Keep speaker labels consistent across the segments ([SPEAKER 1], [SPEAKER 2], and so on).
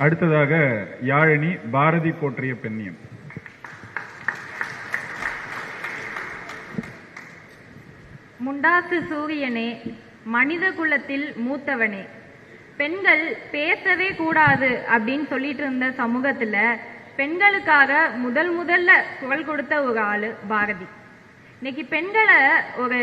[SPEAKER 1] அடுத்ததாக யாழினி பாரதி போற்றிய பெண்ணியம்.
[SPEAKER 2] முண்டாசு சூரியனே, மனித குலத்தில் மூத்தவனே, பெண்கள் பேசவே கூடாது அப்படின்னு சொல்லிட்டு இருந்த சமூகத்துல பெண்களுக்காக முதல்ல குரல் கொடுத்த ஒரு ஆளு பாரதி. இன்னைக்கு பெண்களை ஒரு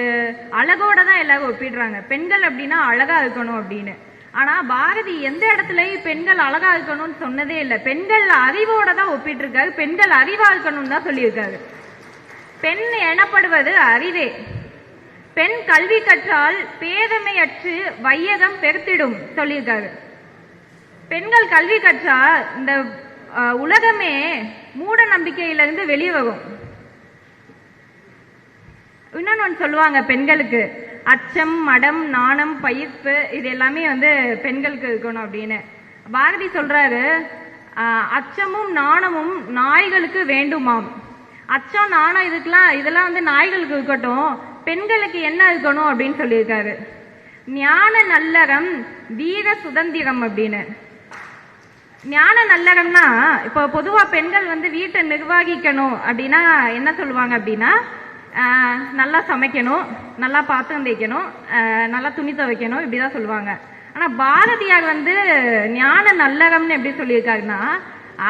[SPEAKER 2] அழகோட தான் எல்லாரும் ஒப்பிடுறாங்க. பெண்கள் அப்படின்னா அழகா இருக்கணும் அப்படின்னு. ஆனா பாரதி எந்த இடத்துலயும் பெண்கள் அழகா இருக்கணும்னு சொன்னதே இல்லை. பெண்கள் அறிவோட தான் ஒப்பிட்டு இருக்காரு. பெண்கள் அறிவா இருக்கணும்னு தான் சொல்லியிருக்காரு. பெண் எனப்படுவது அறிவே. பெண் கல்வி கற்றால் பேதமையற்று வையகம் பெருத்திடும் சொல்லியிருக்காரு. பெண்கள் கல்வி கற்றா இந்த உலகமே மூட நம்பிக்கையிலிருந்து வெளியே வரும். இன்னொன்னு சொல்லுவாங்க, பெண்களுக்கு அச்சம், மடம், நாணம், பயிர்ப்பு இது எல்லாமே பெண்களுக்கு இருக்கணும் அப்படின்னு. பாரதி சொல்றாரு, அச்சமும் நாணமும் நாய்களுக்கு வேண்டுமாம். அச்சம், நாணம் இதெல்லாம் நாய்களுக்கு இருக்கட்டும், பெண்களுக்கு என்ன இருக்கணும் அப்படின்னு சொல்லியிருக்காரு. ஞான நல்லறம் வீர சுதந்திரம் அப்படின்னு. ஞான நல்லறம்னா இப்போ பொதுவா பெண்கள் வீட்டை நிர்வகிக்கணும் அப்படின்னா என்ன சொல்லுவாங்க அப்படின்னா, நல்லா சமைக்கணும், நல்லா பாத்திரம் தேய்க்கணும், நல்லா துணி துவைக்கணும், இப்படிதான் சொல்லுவாங்க. ஆனா பாரதியார் ஞான நல்லறம்னு எப்படி சொல்லியிருக்காருன்னா,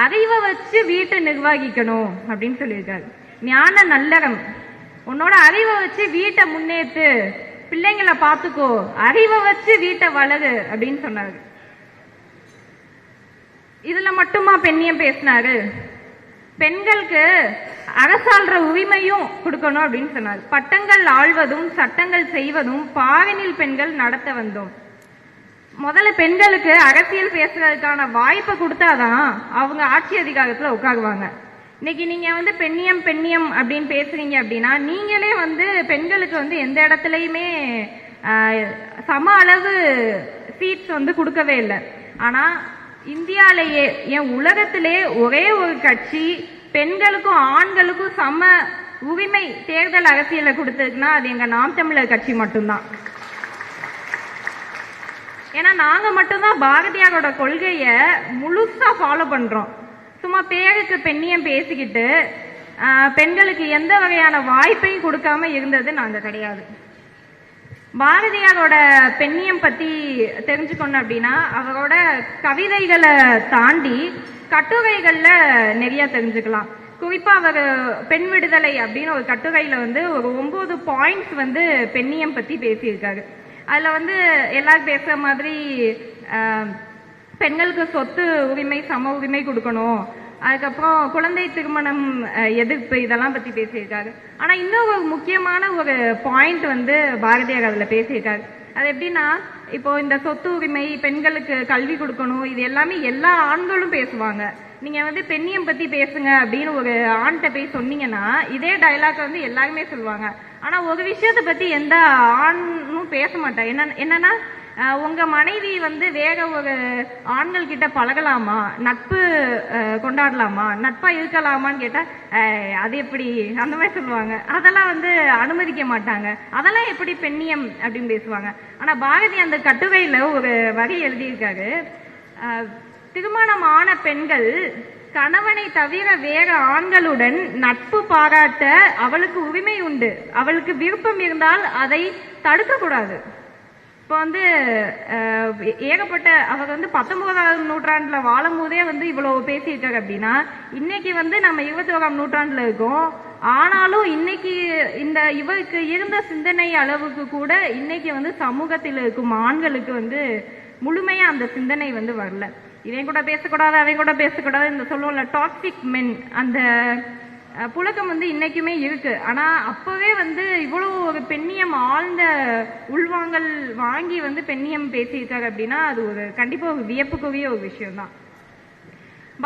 [SPEAKER 2] அறிவை வச்சு வீட்டை நிர்வகிக்கணும் அப்படின்னு சொல்லியிருக்காரு. ஞான நல்லறம், உன்னோட அறிவை வச்சு வீட்டை முன்னேற்று, பிள்ளைங்களை பார்த்துக்கோ, அறிவை வச்சு வீட்டை வளரு அப்படின்னு சொன்னாரு. இதுல மட்டுமா பெண்ணியம் பேசினாரு? பெண்களுக்கு அரசாள்ற உரிமையும் கொடுக்கணும் அப்படின்னு சொன்னார். பட்டங்கள் ஆள்வதும் சட்டங்கள் செய்வதும் பாரினில் பெண்கள் நடத்த வந்தோம். முதல்ல பெண்களுக்கு அரசியல் பேசுறதுக்கான வாய்ப்பை கொடுத்தாதான் அவங்க ஆட்சி அதிகாரத்துல உட்காருவாங்க. இன்னைக்கு நீங்க பெண்ணியம் அப்படின்னு பேசுறீங்க அப்படின்னா, நீங்களே பெண்களுக்கு எந்த இடத்துலயுமே சம அளவு சீட்ஸ் கொடுக்கவே இல்லை. ஆனா இந்தியாலேயே, என் உலகத்திலே ஒரே ஒரு கட்சி பெண்களுக்கும் ஆண்களுக்கும் சம உரிமை தேர்தல் அரசியலை கொடுத்ததுன்னா அது எங்க நாம் தமிழர் கட்சி மட்டும்தான். ஏன்னா நாங்க மட்டும்தான் பாரதியாரோட கொள்கைய முழுசா ஃபாலோ பண்றோம். சும்மா பேருக்கு பெண்ணியம் பேசிக்கிட்டு பெண்களுக்கு எந்த வகையான வாய்ப்பையும் கொடுக்காம இருந்தது நாங்க கிடையாது. பாரதியாரோட பெண்ணியம் பத்தி தெரிஞ்சுக்கணும் அப்படின்னா, அவரோட கவிதைகளை தாண்டி கட்டுரைகள்ல நிறைய தெரிஞ்சுக்கலாம். குறிப்பா அவர் பெண் விடுதலை அப்படின்னு ஒரு கட்டுரையில ஒரு 9 பாயிண்ட்ஸ் பெண்ணியம் பத்தி பேசியிருக்காரு. அதுல எல்லாரும் பேசுற மாதிரி பெண்களுக்கு சொத்து உரிமை, சம உரிமை கொடுக்கணும், அதுக்கப்புறம் குழந்தை திருமணம் எதிர்ப்பு, இதெல்லாம் பத்தி பேசியிருக்காரு. ஆனா இன்னொரு முக்கியமான ஒரு பாயிண்ட் பாரதியார் அதுல பேசியிருக்காரு. அது எப்படின்னா, இப்போ இந்த சொத்து உரிமை, பெண்களுக்கு கல்வி கொடுக்கணும், இது எல்லாமே எல்லா ஆண்களும் பேசுவாங்க. நீங்க பெண்ணியம் பத்தி பேசுங்க அப்படின்னு ஒரு ஆண்கிட்ட போய் சொன்னீங்கன்னா இதே டைலாக் எல்லாருமே சொல்லுவாங்க. ஆனா ஒரு விஷயத்தை பத்தி எந்த ஆணும் பேச மாட்டாங்க. என்னன்னா, உங்க மனைவி வேற ஒரு ஆண்கள் கிட்ட பழகலாமா, நட்பு கொண்டாடலாமா, நட்பா இருக்கலாமான்னு கேட்டா அது எப்படி, அந்த மாதிரி சொல்லுவாங்க. அதெல்லாம் அனுமதிக்க மாட்டாங்க. அதெல்லாம் எப்படி பெண்ணியம் அப்படின்னு பேசுவாங்க. ஆனா பாரதி அந்த கட்டுரையில ஒரு வரி எழுதியிருக்காரு, திருமணமான பெண்கள் கணவனை தவிர வேற ஆண்களுடன் நட்பு பாராட்ட அவளுக்கு உரிமை உண்டு. அவளுக்கு விருப்பம் இருந்தால் அதை தடுக்க கூடாது. இப்போ ஏகப்பட்ட அவர் 19ஆம் நூற்றாண்டுல வாழும் போதே இவ்வளவு பேசியிருக்காரு அப்படின்னா, இன்னைக்கு நம்ம 21ஆம் நூற்றாண்டுல இருக்கோம். ஆனாலும் இன்னைக்கு இந்த இவருக்கு இருந்த சிந்தனை அளவுக்கு கூட இன்னைக்கு சமூகத்தில் இருக்கும் ஆண்களுக்கு முழுமையா அந்த சிந்தனை வரல. இவன் கூட பேசக்கூடாது, அவன் கூட பேசக்கூடாது, இந்த சொல்லுவோம்ல டாக்ஸிக் மென், அந்த புழக்கம் இன்னைக்குமே இருக்கு. ஆனா அப்பவே இவ்வளவு ஒரு பெண்ணியம் ஆழ்ந்த உள்வாங்கல் வாங்கி பெண்ணியம் பேசியிருக்காரு அப்படின்னா அது ஒரு கண்டிப்பா ஒரு வியப்புக்குரிய ஒரு விஷயம் தான்.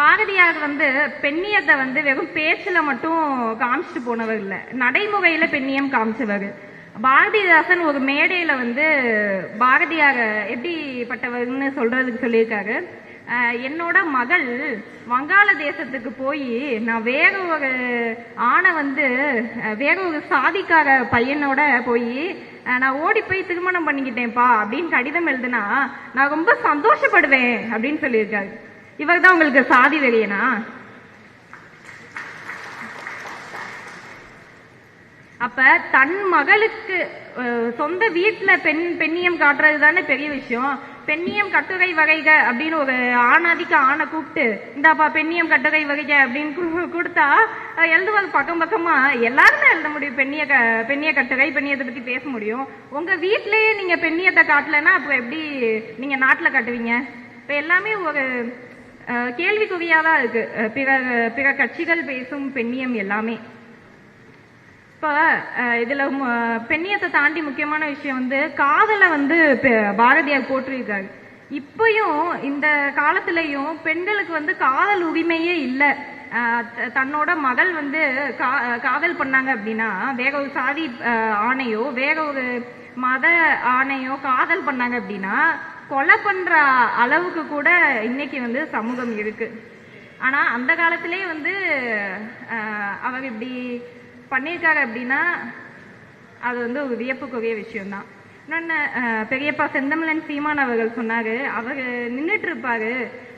[SPEAKER 2] பாரதியார் பெண்ணியத்தை வெறும் பேச்சுல மட்டும் காமிச்சிட்டு போனவர் இல்ல, நடைமுறையில பெண்ணியம் காமிச்சவர். பாரதிதாசன் ஒரு மேடையில பாரதியார் எப்படிப்பட்டவர்னு சொல்றதுக்கு சொல்லியிருக்காரு, என்னோட மகள் வங்காள தேசத்துக்கு போய் நான் வேற ஒரு ஆணை வேற ஒரு சாதிக்கார பையனோட போய் நான் ஓடி போய் திருமணம் பண்ணிக்கிட்டேன்ப்பா அப்படின்னு கடிதம் எழுதுனா நான் ரொம்ப சந்தோஷப்படுவேன் அப்படின்னு சொல்லியிருக்காரு. இவர் தான் உங்களுக்கு சாதி வெறியனா? அப்ப தன் மகளுக்கு சொந்த வீட்டுல பெண்ணியம் காட்டுறது தானே பெரிய விஷயம். பெண்ணியம் கட்டுரை வகைக அப்படின்னு ஒரு ஆணாதிக்க ஆணை கூப்பிட்டு இந்தாப்பா பெண்ணியம் கட்டுரை வகைக அப்படின்னு கொடுத்தா எழுதுவாங்க பக்கம் பக்கமா. எல்லாருமே எழுத முடியும் பெண்ணிய கட்டுரை, பெண்ணியத்தை பத்தி பேச முடியும். உங்க வீட்லயே நீங்க பெண்ணியத்தை காட்டலன்னா அப்புறம் எப்படி நீங்க நாட்டுல காட்டுவீங்க? இப்ப எல்லாமே ஒரு கேள்விக்குறியாதான் இருக்கு பிற கட்சிகள் பேசும் பெண்ணியம் எல்லாமே. இப்ப இதுல பெண்ணியத்தை தாண்டி முக்கியமான விஷயம் வந்து காதலை வந்து பாரதியார் போற்றிருக்காரு. இப்பயும் இந்த காலத்திலயும் பெண்களுக்கு வந்து காதல் உரிமையே இல்லை. தன்னோட மகள் வந்து காதல் பண்ணாங்க அப்படின்னா வேற ஒரு சாதி ஆணையோ வேற ஒரு மத ஆணையோ காதல் பண்ணாங்க அப்படின்னா கொலை பண்ற அளவுக்கு கூட இன்னைக்கு வந்து சமூகம் இருக்கு. ஆனா அந்த காலத்திலேயே வந்து அவங்க இப்படி பண்ணியிருக்காரு அப்படின்னா அது வந்து ஒரு வியப்புக்குரிய விஷயம்தான். இன்னொன்னு பெரியப்பா செந்தமிழன் சீமான் அவர்கள் சொன்னாரு, அவர் நின்றுட்டு இருப்பாரு,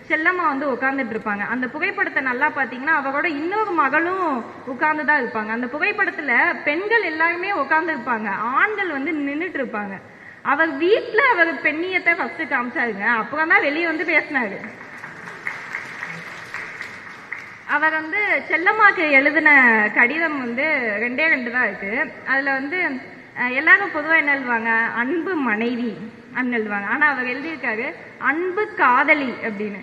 [SPEAKER 2] செல்லம்மா வந்து உட்கார்ந்துட்டு இருப்பாங்க. அந்த புகைப்படத்தை நல்லா பாத்தீங்கன்னா அவரோட இன்னொரு மகளும் உட்கார்ந்துதான் இருப்பாங்க. அந்த புகைப்படத்துல பெண்கள் எல்லாருமே உட்கார்ந்து இருப்பாங்க, ஆண்கள் வந்து நின்றுட்டு இருப்பாங்க. அவர் வீட்டுல அவர் பெண்ணியத்தை ஃபர்ஸ்ட் காமிச்சாருங்க, அப்புறம் தான் வெளியே வந்து பேசினாரு. அவர் வந்து செல்லம்மாக்கு எழுதின கடிதம் வந்து 2 தான் இருக்கு. அதுல வந்து எல்லாரும் பொதுவா என்ன எழுதுவாங்க, அன்பு மனைவி அப்படின்னு எழுதுவாங்க. ஆனா அவர் எழுதியிருக்காரு அன்பு காதலி அப்படின்னு.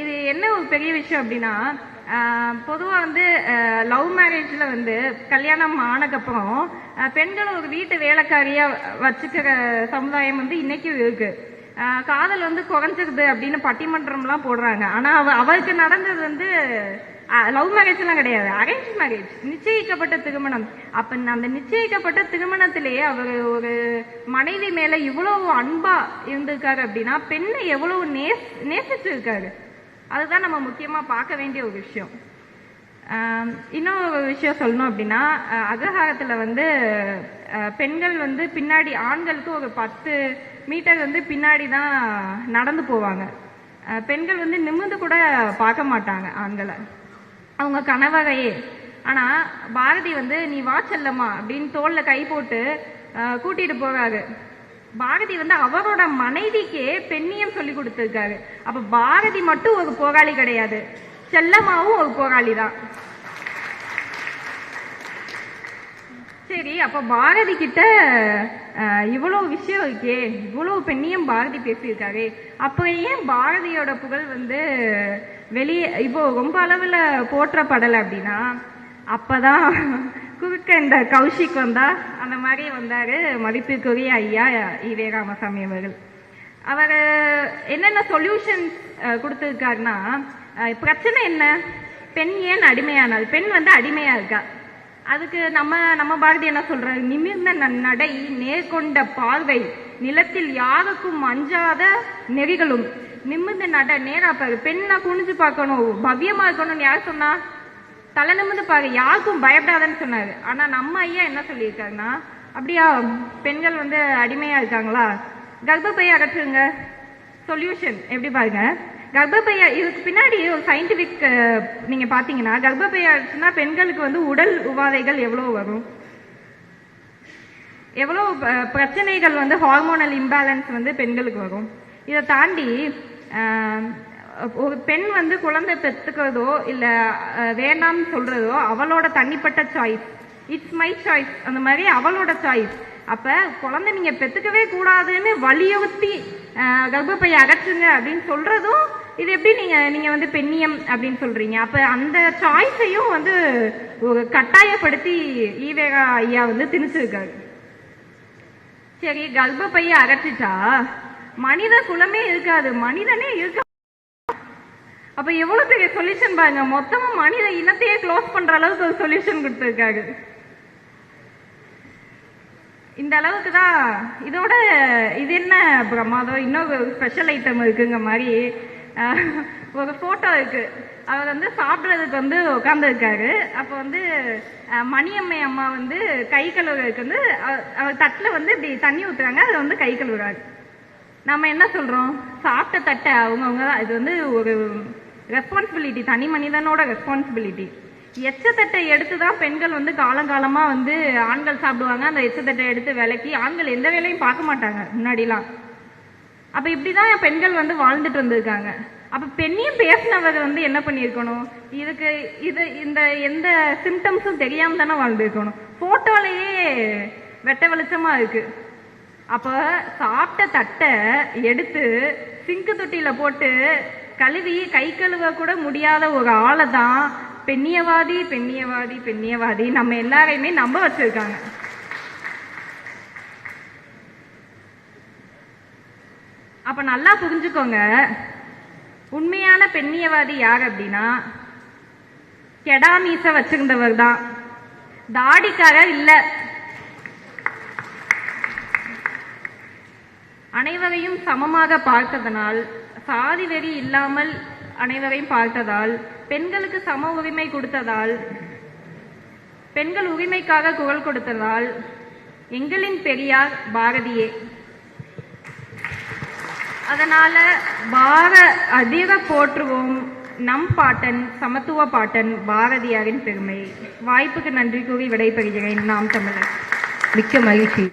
[SPEAKER 2] இது என்ன ஒரு பெரிய விஷயம் அப்படின்னா பொதுவா வந்து லவ் மேரேஜ்ல வந்து கல்யாணம் ஆனதுக்கப்புறம் பெண்கள் ஒரு வீட்டு வேலைக்காரியா வச்சுக்கிற சமுதாயம் வந்து இன்னைக்கும் இருக்கு. காதல் வந்து குறைஞ்சிருது அப்படின்னு பட்டிமன்றம்லாம் போடுறாங்க. ஆனா அவருக்கு நடந்தது வந்து லவ் மேரேஜ் எல்லாம் கிடையாது, அரேஞ்ச் மேரேஜ், நிச்சயிக்கப்பட்ட திருமணம். அப்ப அந்த நிச்சயிக்கப்பட்ட திருமணத்திலேயே அவர் ஒரு மனைவி மேல இவ்வளவு அன்பா இருந்திருக்காரு அப்படின்னா பெண்ணை எவ்வளவு நேசிச்சிருக்காரு. அதுதான் நம்ம முக்கியமா பார்க்க வேண்டிய ஒரு விஷயம். இன்னொரு விஷயம் சொல்லணும் அப்படின்னா அக்ரஹாரத்துல வந்து பெண்கள் வந்து பின்னாடி ஆண்களுக்கு ஒரு 10 மீட்டர் வந்து பின்னாடி தான் நடந்து போவாங்க. பெண்கள் வந்து நிமிர்ந்து கூட பார்க்க மாட்டாங்க ஆண்களை, அவங்க கணவரையே. ஆனா பாரதி வந்து நீ வா செல்லம்மா அப்படின்னு தோல்ல கை போட்டு கூட்டிட்டு போறாரு. பாரதி வந்து அவரோட மனைவிக்கே பெண்ணியம் சொல்லி கொடுத்திருக்காரு. அப்ப பாரதி மட்டும் ஒரு போராளி கிடையாது, செல்லம்மாவும் ஒரு போராளி தான். சரி, அப்ப பாரதி கிட்ட இவ்வளவு விஷயம் இருக்கே, இவ்வளவு பெண்ணியம் பாரதி பேசியிருக்காரு, அப்ப ஏன் பாரதியோட புகழ் வந்து வெளியே இப்போ ரொம்ப அளவுல போற்றப்படலை அப்படின்னா அப்பதான் குறுக்க இந்த கௌஷிக் வந்தா அந்த மாதிரி வந்தாரு மதிப்பிற்குரிய ஐயா ஈவே ராமசாமி அவர்கள். அவர் என்னென்ன சொல்யூஷன் கொடுத்திருக்காருன்னா பிரச்சனை என்ன, பெண் ஏன் அடிமையானாள், பெண் வந்து அடிமையா இருக்கா. அதுக்கு நம்ம பாரதி என்ன சொல்றாரு, நிமிர்ந்த நடை, நேர்கொண்ட பார்வை, நிலத்தில் யாருக்கும் அஞ்சாத நெறிகளும். நிமிர்ந்து நட, நேரா பாரு, பெண்ணா குனிஞ்சு பார்க்கணும், பவ்யமா இருக்கணும்னு யார் சொன்னா, தலை நிமிர்ந்து பாரு, யாருக்கும் பயப்படாதன்னு சொன்னாரு. ஆனா நம்ம ஐயா என்ன சொல்லியிருக்காருன்னா, அப்படியா பெண்கள் வந்து அடிமையா இருக்காங்களா, கர்ப்பப்பையை அகற்றுங்க. சொல்யூஷன் எப்படி பாருங்க, கர்ப்பப்பையா இதுக்கு பின்னாடி ஒரு சயின்டிபிக் நீங்க பாத்தீங்கன்னா கர்ப்பப்பையா ஆச்சுன்னா பெண்களுக்கு வந்து உடல் உபாதைகள் எவ்வளவு வரும், எவ்வளவு பிரச்சனைகள் வந்து ஹார்மோனல் இம்பேலன்ஸ் வந்து பெண்களுக்கு வரும். இதை தாண்டி ஒரு பெண் வந்து குழந்தை பெற்றுக்கிறதோ இல்ல வேண்டாம்னு சொல்றதோ அவளோட தனிப்பட்ட சாய்ஸ், இட்ஸ் மை சாய்ஸ், அந்த மாதிரி அவளோட சாய்ஸ். அப்ப குழந்தை நீங்க பெத்துக்கவே கூடாதுன்னு வலியுறுத்தி கர்ப்பப்பையை அகற்றுங்க அப்படின்னு சொல்றதும் இது எப்படி நீங்க வந்து பெண்ணியம் அப்படின்னு சொல்றீங்க. அப்ப அந்த சாய்ஸையும் வந்து ஒரு கட்டாயப்படுத்தி ஈவேரா ஐயா வந்து திணிச்சிருக்காரு. சரி, கர்ப்பப்பையை அகற்றிட்டா மனித குலமே இருக்காது, மனிதனே இருக்க. அப்ப எவ்வளவு பெரிய சொல்யூஷன் பாருங்க, மொத்தமா மனித இனத்தையே க்ளோஸ் பண்ற அளவுக்கு ஒரு சொல்யூஷன் கொடுத்திருக்காரு. இந்த அளவுக்கு தான். இதோட இது என்ன பிரமாதம், இன்னொரு ஸ்பெஷல் ஐட்டம் இருக்குங்க மாதிரி ஒரு போட்டோ இருக்கு. அவர் வந்து சாப்பிட்றதுக்கு வந்து உட்காந்துருக்காரு. அப்போ வந்து மணியம்மை அம்மா வந்து கை கழுவுறதுக்கு வந்து அவர் தட்டில் வந்து இப்படி தண்ணி ஊற்றுறாங்க, அதில் வந்து கை கழுவுறாரு. நம்ம என்ன சொல்றோம், சாப்பிட்ட தட்டை அவங்கவுங்க தான், இது வந்து ஒரு ரெஸ்பான்சிபிலிட்டி, தனி மனிதனோட ரெஸ்பான்சிபிலிட்டி. எச்சத்தட்டை எடுத்து தான் பெண்கள் வந்து காலங்காலமா வந்து ஆண்கள் சாப்பிடுவாங்க. அந்த எச்சத்தட்டை எடுத்து விலக்கி ஆண்கள் எந்த வேலையும் பார்க்க மாட்டாங்க முன்னாடிலாம். அப்ப இப்படிதான் பெண்கள் வந்து வாழ்ந்துட்டு இருந்திருக்காங்க. அப்ப பெண்ணியம் பேசினவர் வந்து என்ன பண்ணியிருக்கணும், இதுக்கு இந்த எந்த சிம்டம்ஸும் தெரியாம தானே வாழ்ந்துருக்கணும். போட்டோலயே வெட்ட வெளிச்சமா இருக்கு. அப்ப சாப்பிட்ட தட்டை எடுத்து சிங்கு தொட்டியில போட்டு கழுவி கை கழுவ கூட முடியாத ஒரு ஆளை தான் பெண்ணியவாதி பெண்ணியவாதி பெண்ணியவாதி நம்ம எல்லாரையுமே நம்ப வச்சிருக்காங்க. அப்ப நல்லா புரிஞ்சுக்கோங்க, உண்மையான பெண்ணியவாதி யார் அப்படின்னா கெடா மீச வச்சிருந்தவர் தான், தாடிக்காரர் இல்ல. அனைவரையும் சமமாக பார்த்ததனால், சாதி வெறி இல்லாமல் அனைவரையும் பார்த்ததால், பெண்களுக்கு சம உரிமை கொடுத்ததால், பெண்கள் உரிமைக்காக குரல் கொடுத்ததால் எங்களின் பெரியார் பாரதியே. அதனால அதிக போற்றுவோம் நம் பாட்டன் சமத்துவ பாட்டன் பாரதியாரின் பெருமை. வாய்ப்புக்கு நன்றி கூறி விடைபெறுகிறேன். நாம் தமிழர்.
[SPEAKER 3] மிக்க மகிழ்ச்சி.